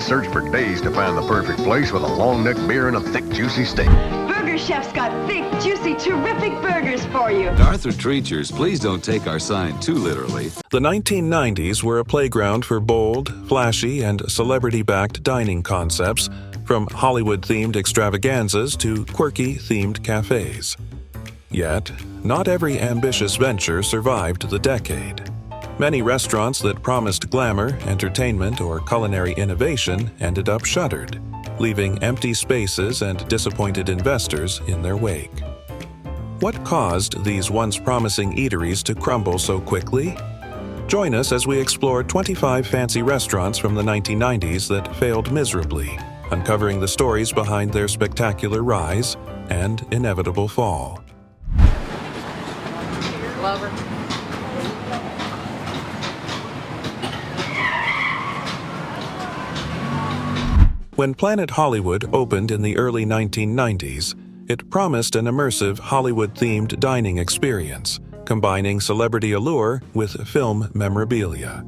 search for days to find the perfect place with a long neck beer and a thick, juicy steak. Burger Chef's got thick, juicy, terrific burgers for you. Arthur Treachers, please don't take our sign too literally. The 1990s were a playground for bold, flashy, and celebrity-backed dining concepts, from Hollywood-themed extravaganzas to quirky-themed cafes. Yet, not every ambitious venture survived the decade. Many restaurants that promised glamour, entertainment, or culinary innovation ended up shuttered, leaving empty spaces and disappointed investors in their wake. What caused these once promising eateries to crumble so quickly? Join us as we explore 25 fancy restaurants from the 1990s that failed miserably, uncovering the stories behind their spectacular rise and inevitable fall. Lover. When Planet Hollywood opened in the early 1990s, it promised an immersive Hollywood-themed dining experience, combining celebrity allure with film memorabilia.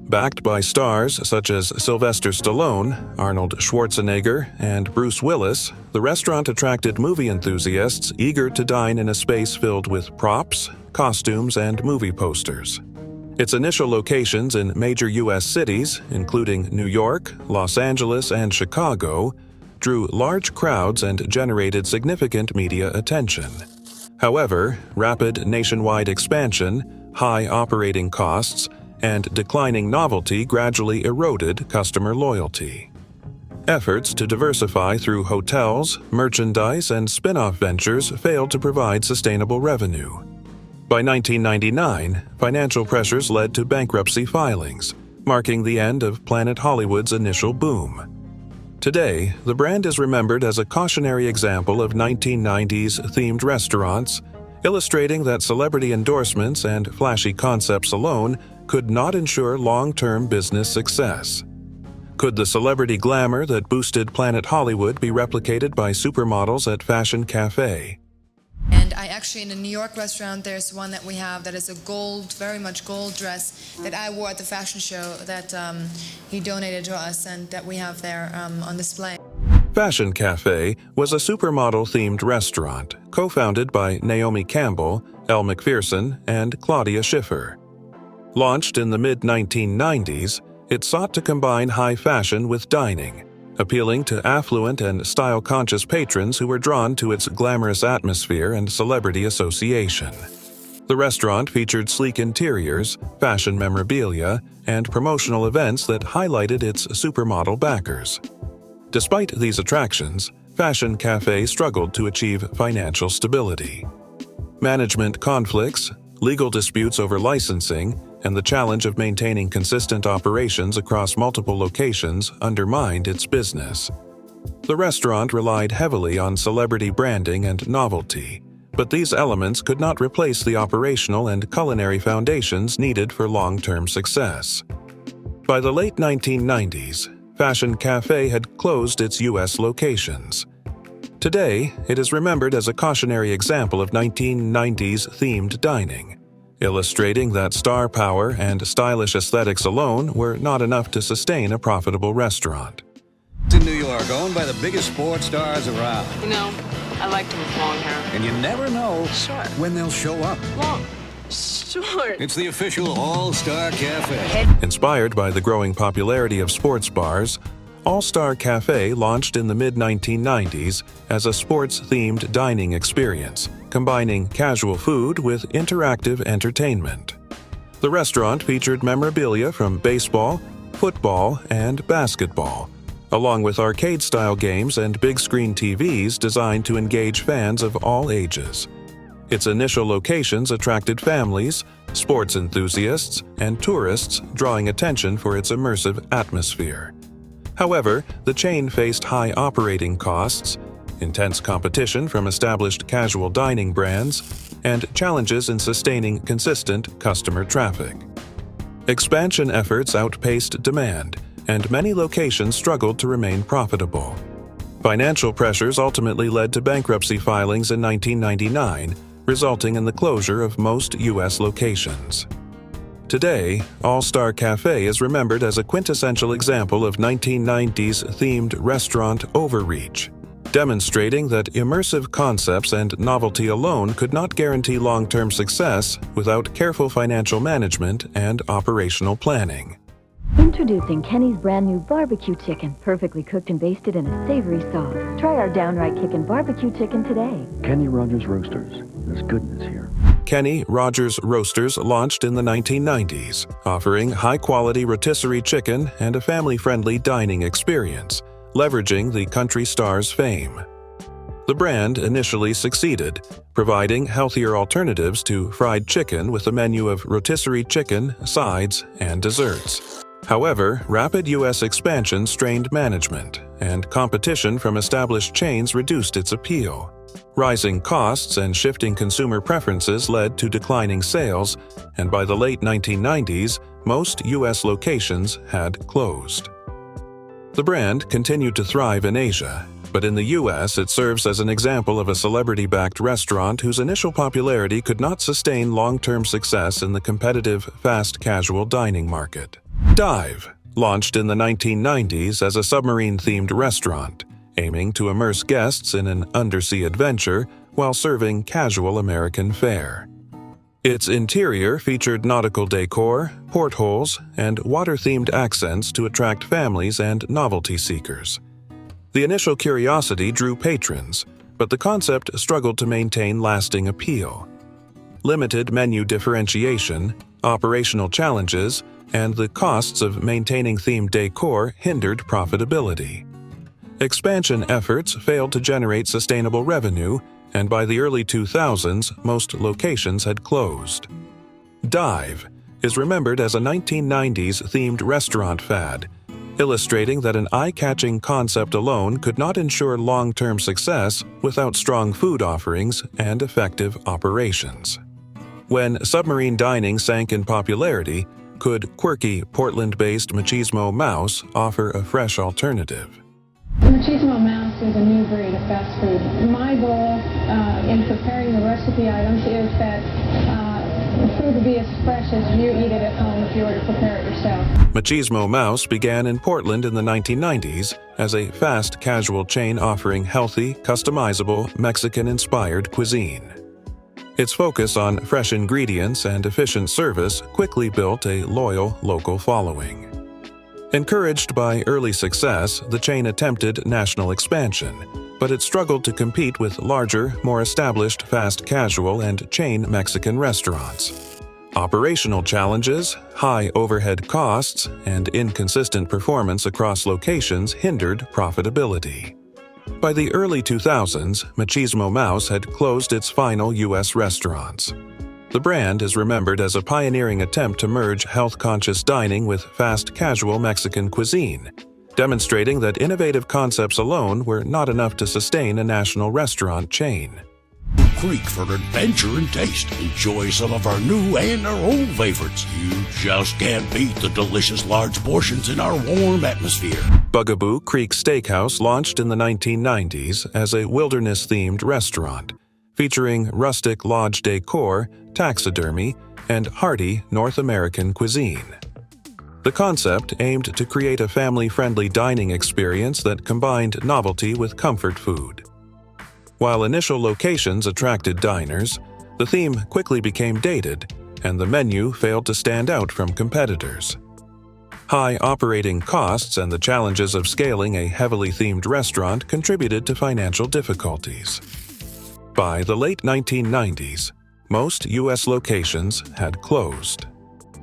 Backed by stars such as Sylvester Stallone, Arnold Schwarzenegger, and Bruce Willis, the restaurant attracted movie enthusiasts eager to dine in a space filled with props, costumes, and movie posters. Its initial locations in major U.S. cities, including New York, Los Angeles, and Chicago, drew large crowds and generated significant media attention. However, rapid nationwide expansion, high operating costs, and declining novelty gradually eroded customer loyalty. Efforts to diversify through hotels, merchandise, and spin-off ventures failed to provide sustainable revenue. By 1999, financial pressures led to bankruptcy filings, marking the end of Planet Hollywood's initial boom. Today, the brand is remembered as a cautionary example of 1990s themed restaurants, illustrating that celebrity endorsements and flashy concepts alone could not ensure long-term business success. Could the celebrity glamour that boosted Planet Hollywood be replicated by supermodels at Fashion Cafe? And I actually, in a New York restaurant, there's one that we have that is a gold, very much gold dress that I wore at the fashion show that he donated to us and that we have there on display. Fashion Cafe was a supermodel-themed restaurant co-founded by Naomi Campbell, Elle Macpherson, and Claudia Schiffer. Launched in the mid-1990s, it sought to combine high fashion with dining, appealing to affluent and style-conscious patrons who were drawn to its glamorous atmosphere and celebrity association. The restaurant featured sleek interiors, fashion memorabilia, and promotional events that highlighted its supermodel backers. Despite these attractions, Fashion Cafe struggled to achieve financial stability. Management conflicts, legal disputes over licensing, and the challenge of maintaining consistent operations across multiple locations undermined its business. The restaurant relied heavily on celebrity branding and novelty, but these elements could not replace the operational and culinary foundations needed for long-term success. By the late 1990s, Fashion Cafe had closed its U.S. locations. Today, it is remembered as a cautionary example of 1990s themed dining, illustrating that star power and stylish aesthetics alone were not enough to sustain a profitable restaurant. In New York, owned by the biggest sports stars around. You know, I liked him with long hair. And you never know when they'll show up. Long. Short. It's the official All-Star Cafe. Inspired by the growing popularity of sports bars, All-Star Cafe launched in the mid-1990s as a sports-themed dining experience, combining casual food with interactive entertainment. The restaurant featured memorabilia from baseball, football, and basketball, along with arcade-style games and big-screen TVs designed to engage fans of all ages. Its initial locations attracted families, sports enthusiasts, and tourists, drawing attention for its immersive atmosphere. However, the chain faced high operating costs, intense competition from established casual dining brands, and challenges in sustaining consistent customer traffic. Expansion efforts outpaced demand, and many locations struggled to remain profitable. Financial pressures ultimately led to bankruptcy filings in 1999, resulting in the closure of most U.S. locations. Today, All-Star Cafe is remembered as a quintessential example of 1990s themed restaurant overreach, demonstrating that immersive concepts and novelty alone could not guarantee long-term success without careful financial management and operational planning. Introducing Kenny's brand new barbecue chicken, perfectly cooked and basted in a savory sauce. Try our downright kickin' barbecue chicken today. Kenny Rogers Roasters. There's goodness here. Kenny Rogers Roasters launched in the 1990s, offering high-quality rotisserie chicken and a family-friendly dining experience, leveraging the country star's fame. The brand initially succeeded, providing healthier alternatives to fried chicken with a menu of rotisserie chicken, sides, and desserts. However, rapid U.S. expansion strained management, and competition from established chains reduced its appeal. Rising costs and shifting consumer preferences led to declining sales, and by the late 1990s, most U.S. locations had closed. The brand continued to thrive in Asia, but in the U.S. it serves as an example of a celebrity-backed restaurant whose initial popularity could not sustain long-term success in the competitive fast casual dining market. Dive launched in the 1990s as a submarine-themed restaurant, aiming to immerse guests in an undersea adventure while serving casual American fare. Its interior featured nautical decor, portholes, and water-themed accents to attract families and novelty seekers. The initial curiosity drew patrons, but the concept struggled to maintain lasting appeal. Limited menu differentiation, operational challenges, and the costs of maintaining themed decor hindered profitability. Expansion efforts failed to generate sustainable revenue, and by the early 2000s, most locations had closed. Dive is remembered as a 1990s themed restaurant fad, illustrating that an eye-catching concept alone could not ensure long-term success without strong food offerings and effective operations. When submarine dining sank in popularity, could quirky Portland-based Machismo Mouse offer a fresh alternative? Machismo Mouse is a new breed of fast food. My goal in preparing the recipe items is that the food will be as fresh as you eat it at home if you were to prepare it yourself. Machismo Mouse began in Portland in the 1990s as a fast casual chain offering healthy, customizable, Mexican-inspired cuisine. Its focus on fresh ingredients and efficient service quickly built a loyal local following. Encouraged by early success, the chain attempted national expansion, but it struggled to compete with larger, more established fast casual and chain Mexican restaurants. Operational challenges, high overhead costs, and inconsistent performance across locations hindered profitability. By the early 2000s, Machismo Mouse had closed its final U.S. restaurants. The brand is remembered as a pioneering attempt to merge health-conscious dining with fast casual Mexican cuisine, demonstrating that innovative concepts alone were not enough to sustain a national restaurant chain. Creek for adventure and taste. Enjoy some of our new and our old favorites. You just can't beat the delicious large portions in our warm atmosphere. Bugaboo Creek Steakhouse launched in the 1990s as a wilderness-themed restaurant, featuring rustic lodge decor, taxidermy, and hearty North American cuisine. The concept aimed to create a family-friendly dining experience that combined novelty with comfort food. While initial locations attracted diners, the theme quickly became dated, and the menu failed to stand out from competitors. High operating costs and the challenges of scaling a heavily themed restaurant contributed to financial difficulties. By the late 1990s, most U.S. locations had closed.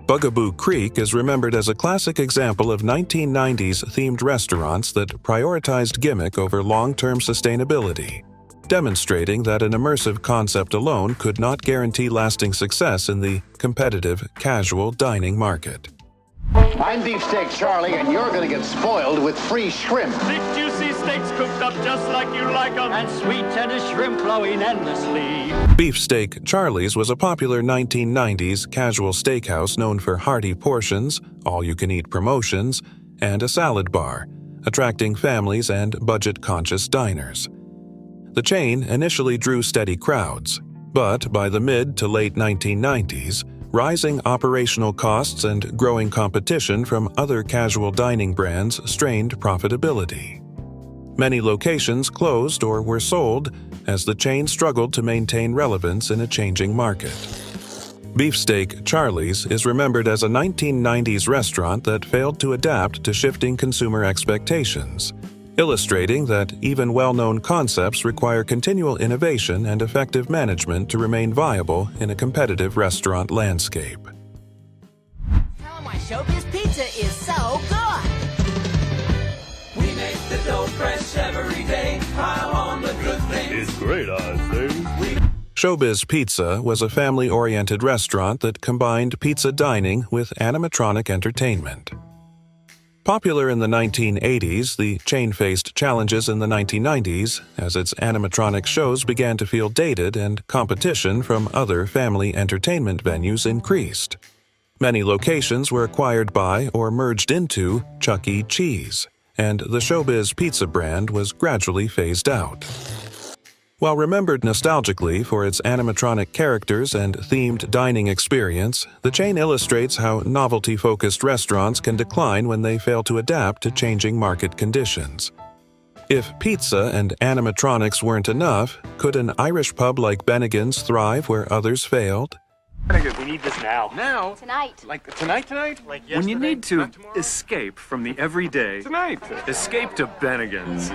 Bugaboo Creek is remembered as a classic example of 1990s themed restaurants that prioritized gimmick over long-term sustainability, demonstrating that an immersive concept alone could not guarantee lasting success in the competitive casual dining market. I'm Beefsteak Charlie, and you're going to get spoiled with free shrimp. Thick, juicy steaks cooked up just like you like them, and sweet tender shrimp flowing endlessly. Beefsteak Charlie's was a popular 1990s casual steakhouse known for hearty portions, all-you-can-eat promotions, and a salad bar, attracting families and budget-conscious diners. The chain initially drew steady crowds, but by the mid to late 1990s, rising operational costs and growing competition from other casual dining brands strained profitability. Many locations closed or were sold as the chain struggled to maintain relevance in a changing market. Beefsteak Charlie's is remembered as a 1990s restaurant that failed to adapt to shifting consumer expectations, illustrating that even well-known concepts require continual innovation and effective management to remain viable in a competitive restaurant landscape. Tell 'em why Showbiz Pizza is so good! We make the dough fresh every day, pile on the good things. It's great, I say. Showbiz Pizza was a family-oriented restaurant that combined pizza dining with animatronic entertainment. Popular in the 1980s, the chain faced challenges in the 1990s as its animatronic shows began to feel dated and competition from other family entertainment venues increased. Many locations were acquired by or merged into Chuck E. Cheese, and the Showbiz Pizza brand was gradually phased out. While remembered nostalgically for its animatronic characters and themed dining experience, the chain illustrates how novelty-focused restaurants can decline when they fail to adapt to changing market conditions. If pizza and animatronics weren't enough, could an Irish pub like Bennigan's thrive where others failed? We need this now. Now? Tonight. Like tonight? Like yesterday? When you need to escape from the everyday. Tonight. Escape to Bennigan's.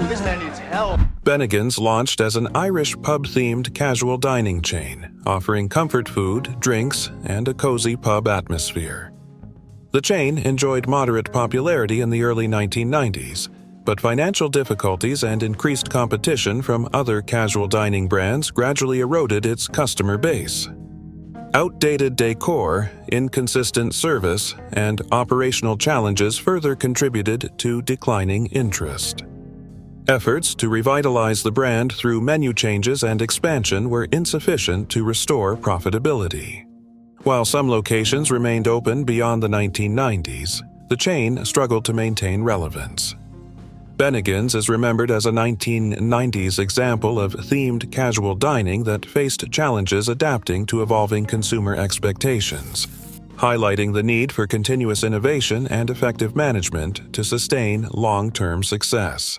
This man needs help. Bennigan's launched as an Irish pub-themed casual dining chain, offering comfort food, drinks, and a cozy pub atmosphere. The chain enjoyed moderate popularity in the early 1990s, but financial difficulties and increased competition from other casual dining brands gradually eroded its customer base. Outdated decor, inconsistent service, and operational challenges further contributed to declining interest. Efforts to revitalize the brand through menu changes and expansion were insufficient to restore profitability. While some locations remained open beyond the 1990s, the chain struggled to maintain relevance. Bennigan's is remembered as a 1990s example of themed casual dining that faced challenges adapting to evolving consumer expectations, highlighting the need for continuous innovation and effective management to sustain long-term success.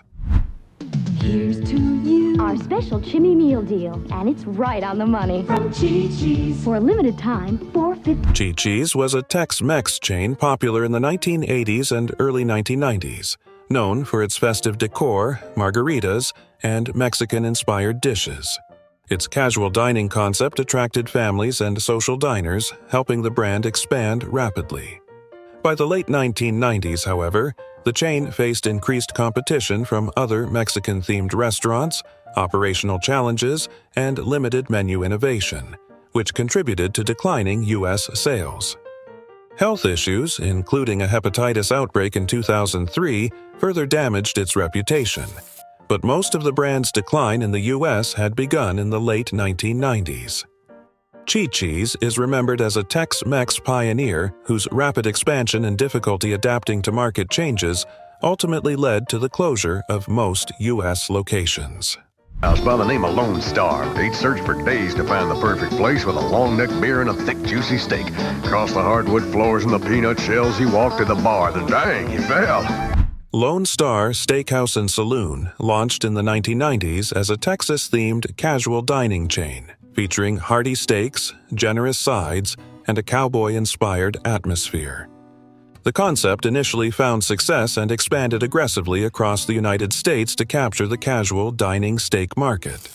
Here's to you. Our special Chimmy Meal Deal, and it's right on the money. From Chi-Chi's. For a limited time, $4.50. Chi-Chi's was a Tex-Mex chain popular in the 1980s and early 1990s, known for its festive decor, margaritas, and Mexican-inspired dishes. Its casual dining concept attracted families and social diners, helping the brand expand rapidly. By the late 1990s, however, the chain faced increased competition from other Mexican-themed restaurants, operational challenges, and limited menu innovation, which contributed to declining U.S. sales. Health issues, including a hepatitis outbreak in 2003, further damaged its reputation, but most of the brand's decline in the U.S. had begun in the late 1990s. Chi-Chi's is remembered as a Tex-Mex pioneer whose rapid expansion and difficulty adapting to market changes ultimately led to the closure of most U.S. locations. House by the name of Lone Star. He'd search for days to find the perfect place with a long neck beer and a thick, juicy steak. Across the hardwood floors and the peanut shells, he walked to the bar. Then bang, he fell. Lone Star Steakhouse and Saloon launched in the 1990s as a Texas-themed casual dining chain, featuring hearty steaks, generous sides, and a cowboy-inspired atmosphere. The concept initially found success and expanded aggressively across the United States to capture the casual dining steak market.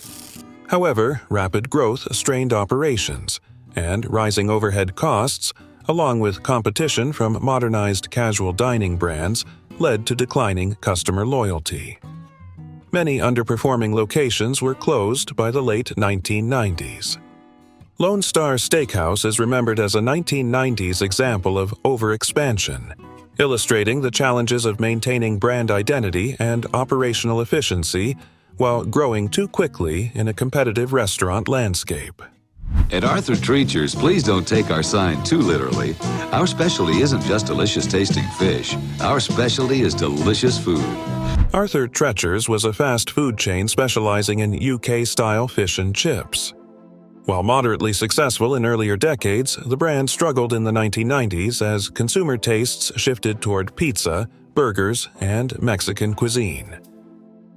However, rapid growth strained operations, and rising overhead costs, along with competition from modernized casual dining brands, led to declining customer loyalty. Many underperforming locations were closed by the late 1990s. Lone Star Steakhouse is remembered as a 1990s example of overexpansion, illustrating the challenges of maintaining brand identity and operational efficiency while growing too quickly in a competitive restaurant landscape. At Arthur Treacher's, please don't take our sign too literally. Our specialty isn't just delicious tasting fish. Our specialty is delicious food. Arthur Treacher's was a fast food chain specializing in UK-style fish and chips. While moderately successful in earlier decades, the brand struggled in the 1990s as consumer tastes shifted toward pizza, burgers, and Mexican cuisine.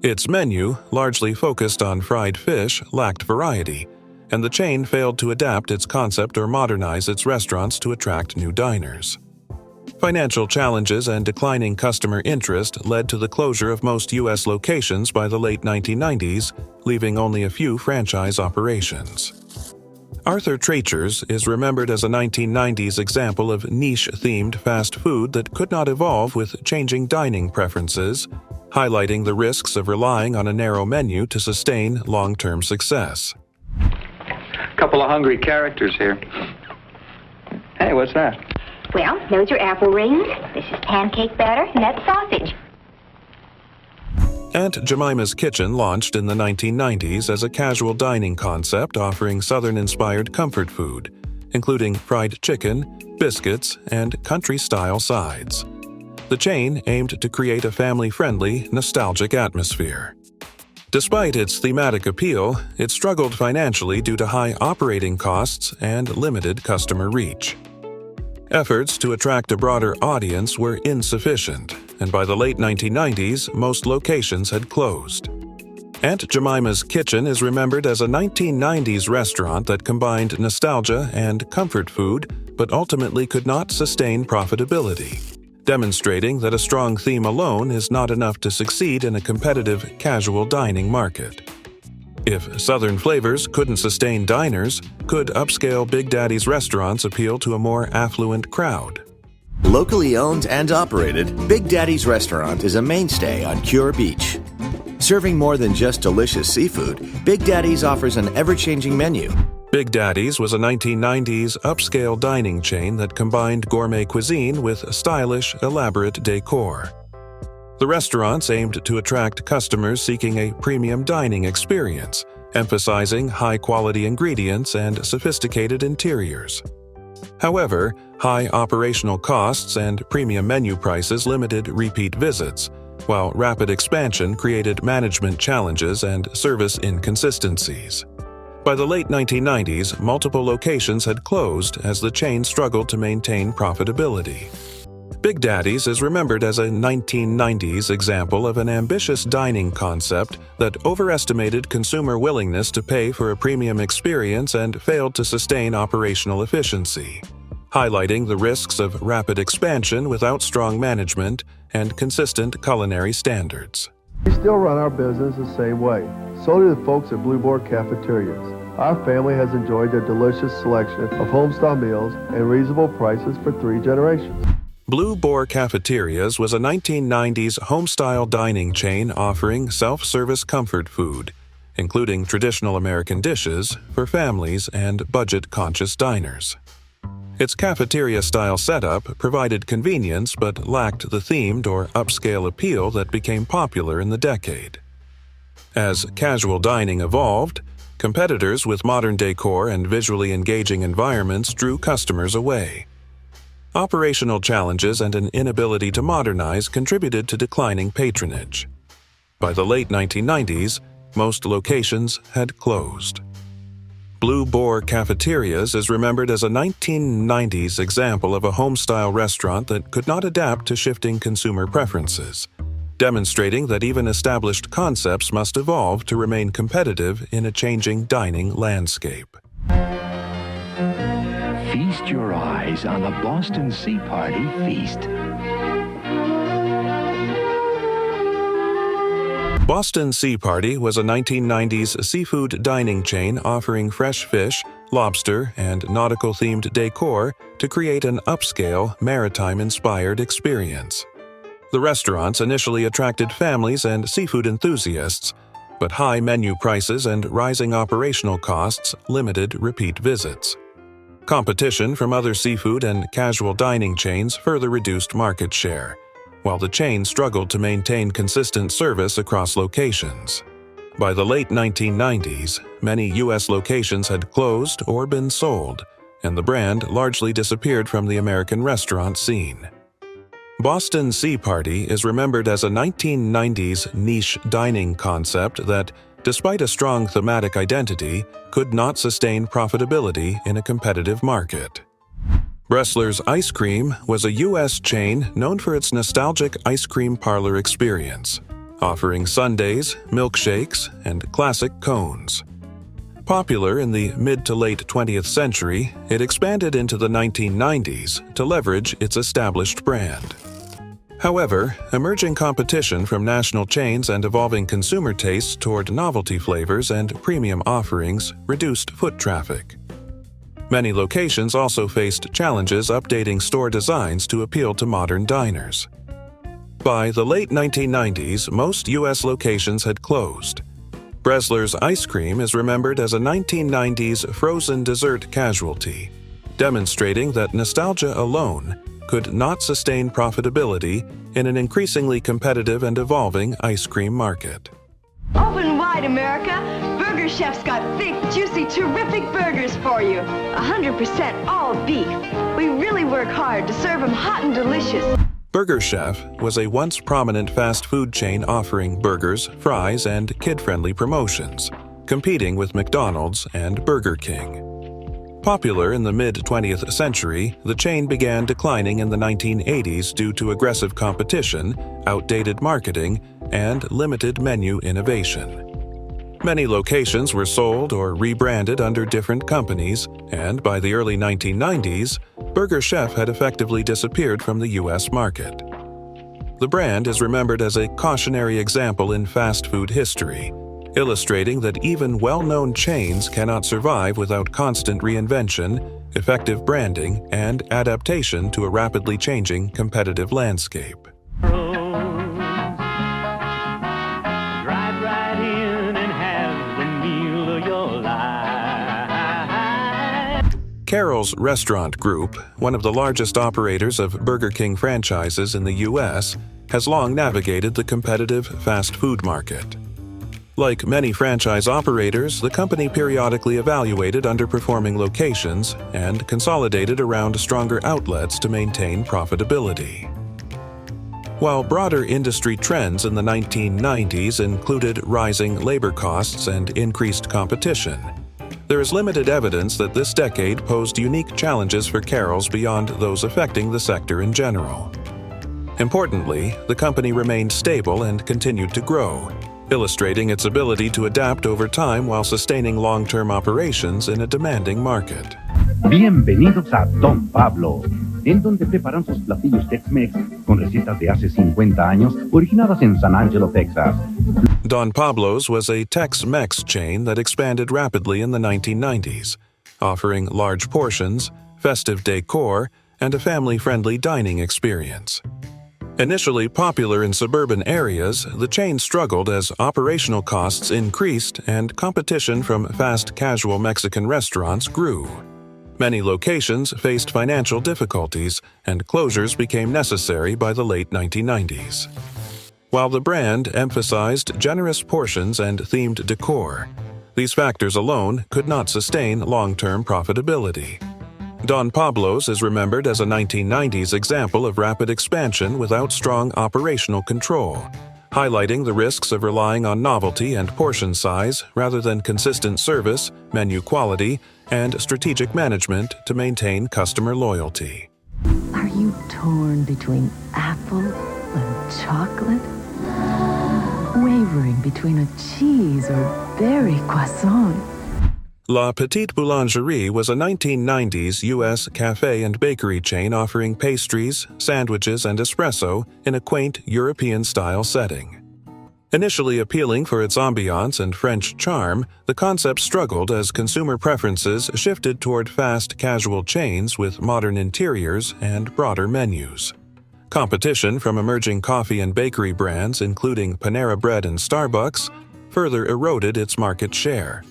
Its menu, largely focused on fried fish, lacked variety, and the chain failed to adapt its concept or modernize its restaurants to attract new diners. Financial challenges and declining customer interest led to the closure of most U.S. locations by the late 1990s, leaving only a few franchise operations. Arthur Treacher's is remembered as a 1990s example of niche-themed fast food that could not evolve with changing dining preferences, highlighting the risks of relying on a narrow menu to sustain long-term success. Couple of hungry characters here. Hey, what's that? Well, those are apple rings, this is pancake batter, and that's sausage. Aunt Jemima's Kitchen launched in the 1990s as a casual dining concept offering Southern-inspired comfort food, including fried chicken, biscuits, and country-style sides. The chain aimed to create a family-friendly, nostalgic atmosphere. Despite its thematic appeal, it struggled financially due to high operating costs and limited customer reach. Efforts to attract a broader audience were insufficient, and by the late 1990s, most locations had closed. Aunt Jemima's Kitchen is remembered as a 1990s restaurant that combined nostalgia and comfort food, but ultimately could not sustain profitability, demonstrating that a strong theme alone is not enough to succeed in a competitive casual dining market. If Southern flavors couldn't sustain diners, could upscale Big Daddy's restaurants appeal to a more affluent crowd? Locally owned and operated, Big Daddy's Restaurant is a mainstay on Cure Beach. Serving more than just delicious seafood, Big Daddy's offers an ever-changing menu. Big Daddy's was a 1990s upscale dining chain that combined gourmet cuisine with stylish, elaborate decor. The restaurants aimed to attract customers seeking a premium dining experience, emphasizing high-quality ingredients and sophisticated interiors. However, high operational costs and premium menu prices limited repeat visits, while rapid expansion created management challenges and service inconsistencies. By the late 1990s, multiple locations had closed as the chain struggled to maintain profitability. Big Daddy's is remembered as a 1990s example of an ambitious dining concept that overestimated consumer willingness to pay for a premium experience and failed to sustain operational efficiency, highlighting the risks of rapid expansion without strong management and consistent culinary standards. We still run our business the same way. So do the folks at Blue Board Cafeterias. Our family has enjoyed their delicious selection of homestyle meals and reasonable prices for 3 generations. Blue Boar Cafeterias was a 1990s home-style dining chain offering self-service comfort food, including traditional American dishes, for families and budget-conscious diners. Its cafeteria-style setup provided convenience but lacked the themed or upscale appeal that became popular in the decade. As casual dining evolved, competitors with modern decor and visually engaging environments drew customers away. Operational challenges and an inability to modernize contributed to declining patronage. By the late 1990s, most locations had closed. Blue Boar Cafeterias is remembered as a 1990s example of a home-style restaurant that could not adapt to shifting consumer preferences, demonstrating that even established concepts must evolve to remain competitive in a changing dining landscape. Feast your eyes on the Boston Sea Party feast. Boston Sea Party was a 1990s seafood dining chain offering fresh fish, lobster, and nautical-themed decor to create an upscale, maritime-inspired experience. The restaurants initially attracted families and seafood enthusiasts, but high menu prices and rising operational costs limited repeat visits. Competition from other seafood and casual dining chains further reduced market share, while the chain struggled to maintain consistent service across locations. By the late 1990s, many U.S. locations had closed or been sold, and the brand largely disappeared from the American restaurant scene. Boston Sea Party is remembered as a 1990s niche dining concept that, despite a strong thematic identity, could not sustain profitability in a competitive market. Bressler's Ice Cream was a U.S. chain known for its nostalgic ice cream parlor experience, offering sundaes, milkshakes, and classic cones. Popular in the mid to late 20th century, it expanded into the 1990s to leverage its established brand. However, emerging competition from national chains and evolving consumer tastes toward novelty flavors and premium offerings reduced foot traffic. Many locations also faced challenges updating store designs to appeal to modern diners. By the late 1990s, most U.S. locations had closed. Bressler's Ice Cream is remembered as a 1990s frozen dessert casualty, demonstrating that nostalgia alone could not sustain profitability in an increasingly competitive and evolving ice cream market. Open wide, America! Burger Chef's got thick, juicy, terrific burgers for you. 100% all beef. We really work hard to serve them hot and delicious. Burger Chef was a once prominent fast food chain offering burgers, fries, and kid-friendly promotions, competing with McDonald's and Burger King. Popular in the mid-20th century, the chain began declining in the 1980s due to aggressive competition, outdated marketing, and limited menu innovation. Many locations were sold or rebranded under different companies, and by the early 1990s, Burger Chef had effectively disappeared from the U.S. market. The brand is remembered as a cautionary example in fast food history, illustrating that even well-known chains cannot survive without constant reinvention, effective branding, and adaptation to a rapidly changing competitive landscape. Carroll's Restaurant Group, one of the largest operators of Burger King franchises in the U.S., has long navigated the competitive fast food market. Like many franchise operators, the company periodically evaluated underperforming locations and consolidated around stronger outlets to maintain profitability. While broader industry trends in the 1990s included rising labor costs and increased competition, there is limited evidence that this decade posed unique challenges for Carroll's beyond those affecting the sector in general. Importantly, the company remained stable and continued to grow, illustrating its ability to adapt over time while sustaining long-term operations in a demanding market. Bienvenidos a Don Pablo, en donde preparan sus platillos Tex-Mex con recetas de hace 50 años originadas en San Angelo, Texas. Don Pablo's was a Tex-Mex chain that expanded rapidly in the 1990s, offering large portions, festive decor, and a family-friendly dining experience. Initially popular in suburban areas, the chain struggled as operational costs increased and competition from fast casual Mexican restaurants grew. Many locations faced financial difficulties, and closures became necessary by the late 1990s. While the brand emphasized generous portions and themed decor, these factors alone could not sustain long-term profitability. Don Pablo's is remembered as a 1990s example of rapid expansion without strong operational control, highlighting the risks of relying on novelty and portion size rather than consistent service, menu quality, and strategic management to maintain customer loyalty. Are you torn between apple and chocolate? Wavering between a cheese or berry croissant? La Petite Boulangerie was a 1990s U.S. cafe and bakery chain offering pastries, sandwiches, and espresso in a quaint European-style setting. Initially appealing for its ambiance and French charm, the concept struggled as consumer preferences shifted toward fast casual chains with modern interiors and broader menus. Competition from emerging coffee and bakery brands, including Panera Bread and Starbucks, further eroded its market share.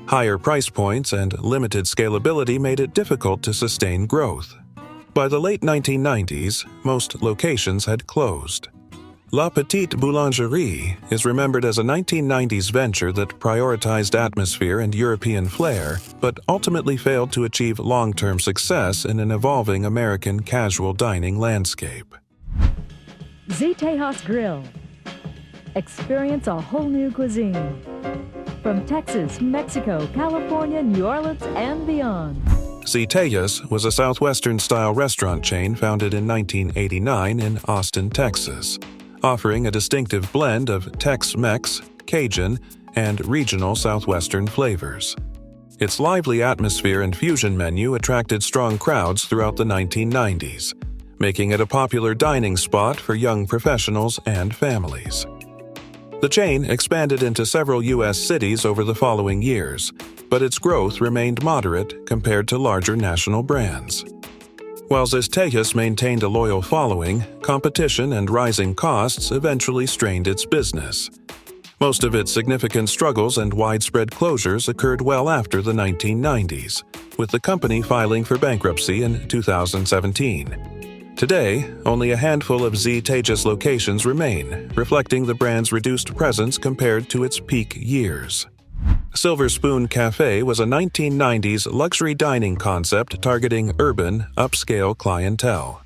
Higher price points and limited scalability made it difficult to sustain growth. By the late 1990s, most locations had closed. La Petite Boulangerie is remembered as a 1990s venture that prioritized atmosphere and European flair, but ultimately failed to achieve long-term success in an evolving American casual dining landscape. Z Tejas Grill. Experience a whole new cuisine. from Texas, Mexico, California, New Orleans, and beyond. Zeteyas was a Southwestern-style restaurant chain founded in 1989 in Austin, Texas, offering a distinctive blend of Tex-Mex, Cajun, and regional Southwestern flavors. Its lively atmosphere and fusion menu attracted strong crowds throughout the 1990s, making it a popular dining spot for young professionals and families. The chain expanded into several U.S. cities over the following years, but its growth remained moderate compared to larger national brands. While Zeteyas maintained a loyal following, competition and rising costs eventually strained its business. Most of its significant struggles and widespread closures occurred well after the 1990s, with the company filing for bankruptcy in 2017. Today, only a handful of Zeteyas locations remain, reflecting the brand's reduced presence compared to its peak years. Silver Spoon Cafe was a 1990s luxury dining concept targeting urban, upscale clientele.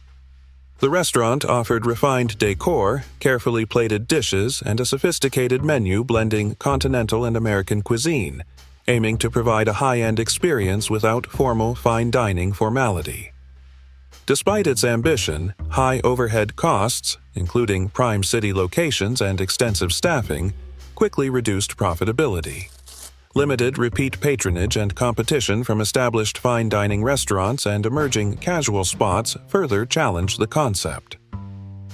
The restaurant offered refined decor, carefully plated dishes, and a sophisticated menu blending continental and American cuisine, aiming to provide a high-end experience without formal fine dining formality. Despite its ambition, high overhead costs, including prime city locations and extensive staffing, quickly reduced profitability. Limited repeat patronage and competition from established fine dining restaurants and emerging casual spots further challenged the concept.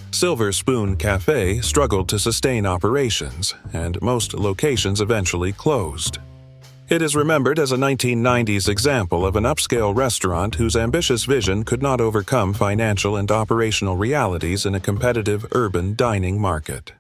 Silver Spoon Cafe struggled to sustain operations, and most locations eventually closed. It is remembered as a 1990s example of an upscale restaurant whose ambitious vision could not overcome financial and operational realities in a competitive urban dining market.